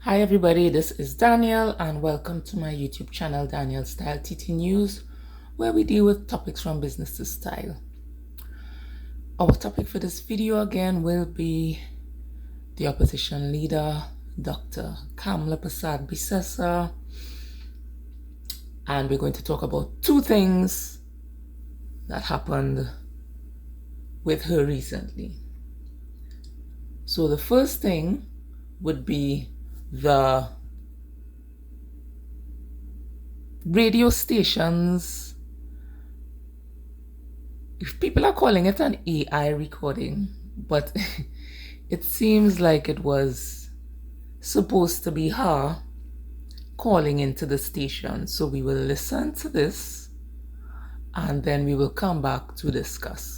Hi everybody, this is Daniel and welcome to my YouTube channel Daniel Style TT News, where we deal with topics from business to style. Our topic for this video again will be the opposition leader Dr. Persad Bissessar, and we're going to talk about two things that happened with her recently. So the first thing would be the radio stations. If people are calling it an AI recording, but it seems like it was supposed to be her calling into the station. So we will listen to this and then we will come back to discuss.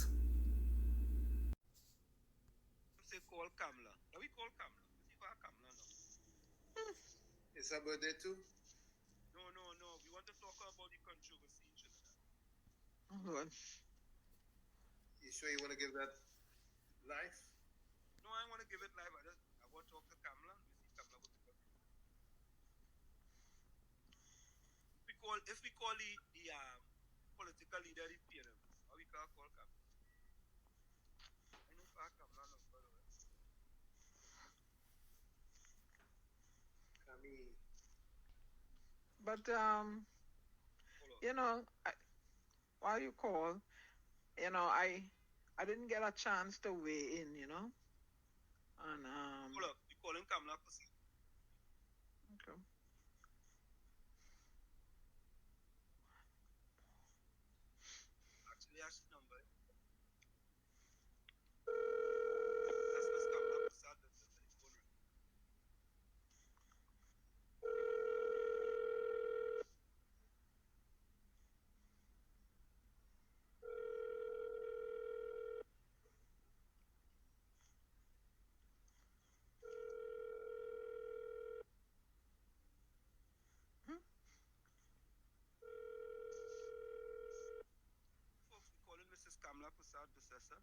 It's her birthday too? No. We want to talk about the controversy in Trinidad. Oh, God. You sure you want to give that life? No, I want to give it live. I want to talk to Kamla. We see Kamla will pick up. If we call the political leader the parents, how we call Kamla? I know Kamla number. Kami. But while you call, I didn't get a chance to weigh in, and Hold up, you calling Kamla Pussy? okay. Actually, that's the number. That's Miss Kamla Persad. That's the phone ring. Folks, we calling Mrs. Kamla Persad Bissessar.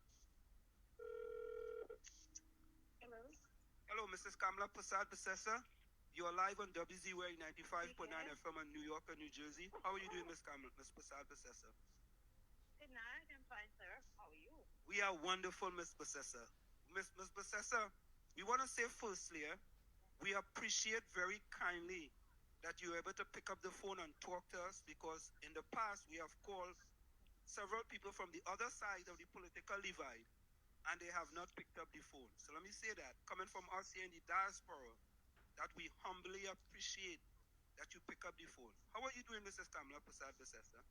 Hello. Hello, Mrs. Kamla Persad Bissessar. You are live on WZY 95.9 FM in New York and New Jersey. How are you doing, Miss Persad Bissessar? Good night. I'm fine, sir. How are you? We are wonderful, Miss Bissessar. Miss Bissessar, we want to say firstly, we appreciate very kindly that you're able to pick up the phone and talk to us, because in the past we have called several people from the other side of the political divide and they have not picked up the phone. So let me say that, coming from us here in the diaspora, that we humbly appreciate that you pick up the phone. How are you doing, Mrs. Kamla Persad Bissessar?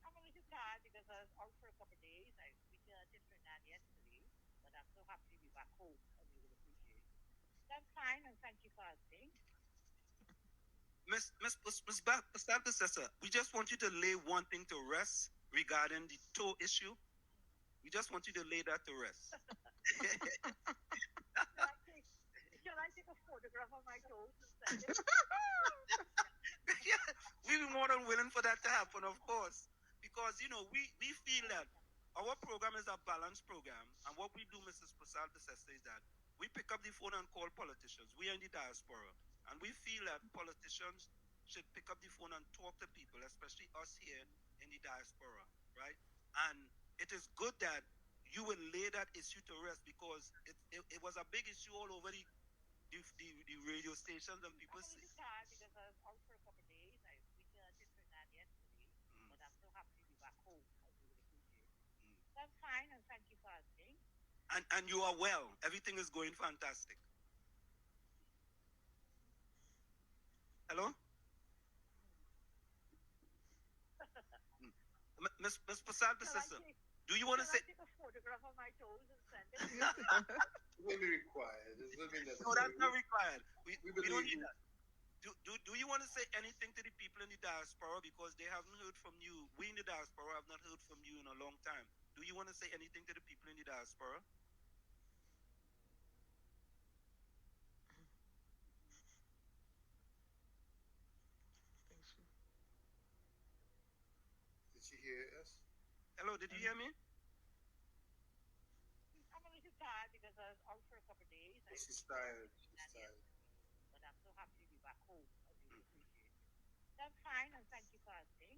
I'm a little tired because I was out for a couple of days. I returned to Trinidad yesterday, but I'm so happy to be back home, as you would appreciate. So I'm fine, and thank you for asking. Miss Persad Bissessar, we just want you to lay one thing to rest regarding the toe issue. We just want you to lay that to rest. Shall I take a photograph of my toes and send it? Yeah, we be more than willing for that to happen, of course. Because, we feel that our program is a balanced program. And what we do, Mrs. Persad Bissessar, is that we pick up the phone and call politicians. We are in the diaspora. And we feel that politicians should pick up the phone and talk to people, especially us here in the diaspora, right? And it is good that you will lay that issue to rest, because it was a big issue all over the radio stations, and people say. I'm a little tired because I was out for a couple of days. I returned to Trinidad yesterday, but I'm so happy to be back home, as you would appreciate. So I'm fine, and thank you for asking. And you are well. Everything is going fantastic. Hello? Miss Persad Bissessar, do you want to say? Take a photograph of my toes and send it. It will be required. It will be necessary. No, that's not required. We don't need that. Do you want to say anything to the people in the diaspora, because they haven't heard from you? We in the diaspora have not heard from you in a long time. Do you want to say anything to the people in the diaspora? Did she hear us? Hello, did you hear me? I'm a little tired because I was out for a couple of days. She's tired. happy to be back home. I really appreciate it. I'm fine, and thank you for asking.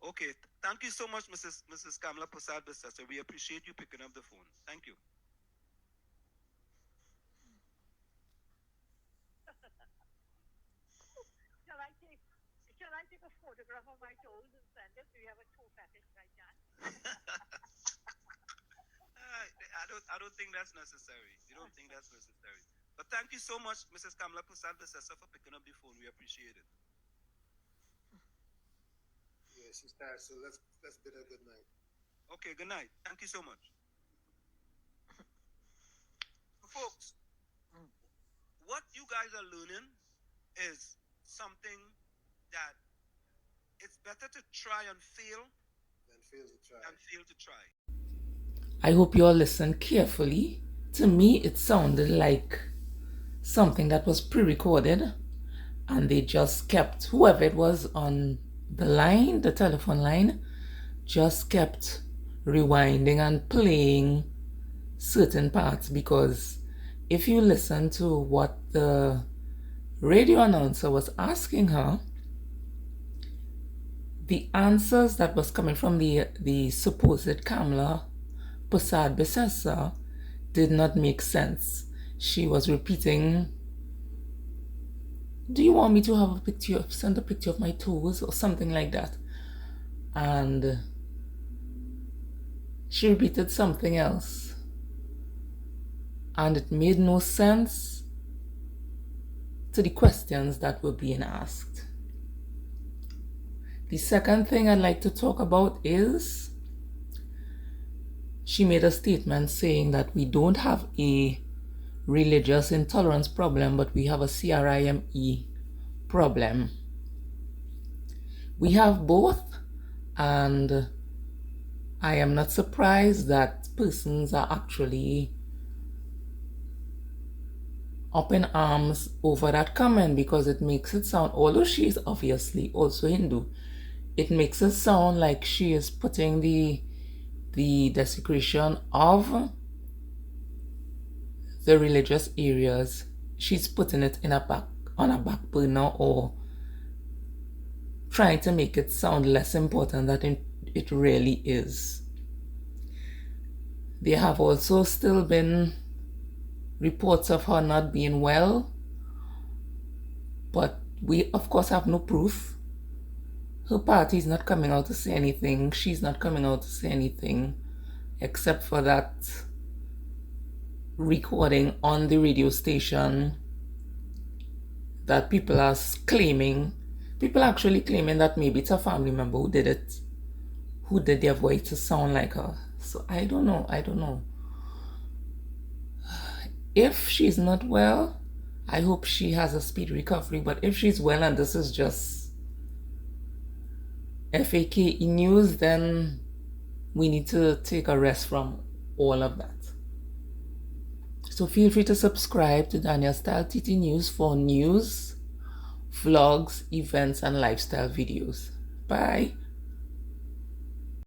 Okay, thank you so much, Mrs. Kamala Persad Bissessar. We appreciate you picking up the phone. Thank you. Shall I take Shall I take a photograph of my toes and send it? Do you have a toe fetish by chance? I don't think that's necessary. You don't think that's necessary. But thank you so much, Mrs. Kamala Persad Bissessar, for picking up the phone. We appreciate it. Yeah, she's tired, so let's bid her good night. Okay, good night. Thank you so much. Folks, what you guys are learning is something that it's better to try and fail Then fail to try. than fail to try. I hope you all listened carefully. To me, it sounded like something that was pre-recorded, and they just kept, whoever it was on the line, the telephone line, just kept rewinding and playing certain parts, because if you listen to what the radio announcer was asking her, the answers that was coming from the supposed Kamala Persad Bissessar did not make sense. She was repeating, do you want me to have a picture, send a picture of my toes or something like that? And she repeated something else. And it made no sense to the questions that were being asked. The second thing I'd like to talk about is she made a statement saying that we don't have a religious intolerance problem, but we have a CRIME problem. We have both, and I am not surprised that persons are actually up in arms over that comment, because it makes it sound, although she is obviously also Hindu, it makes it sound like she is putting the desecration of the religious areas, she's putting it on a back burner, or trying to make it sound less important than it really is. There have also still been reports of her not being well, but we of course have no proof. Her party is not coming out to say anything. She's not coming out to say anything, except for that recording on the radio station that people are claiming. People are actually claiming that maybe it's a family member who did it, who did their voice to sound like her. So I don't know. If she's not well, I hope she has a speedy recovery. But if she's well and this is just FAKE news, then we need to take a rest from all of that. So feel free to subscribe to Daniel Style TT News for news, vlogs, events, and lifestyle videos. Bye.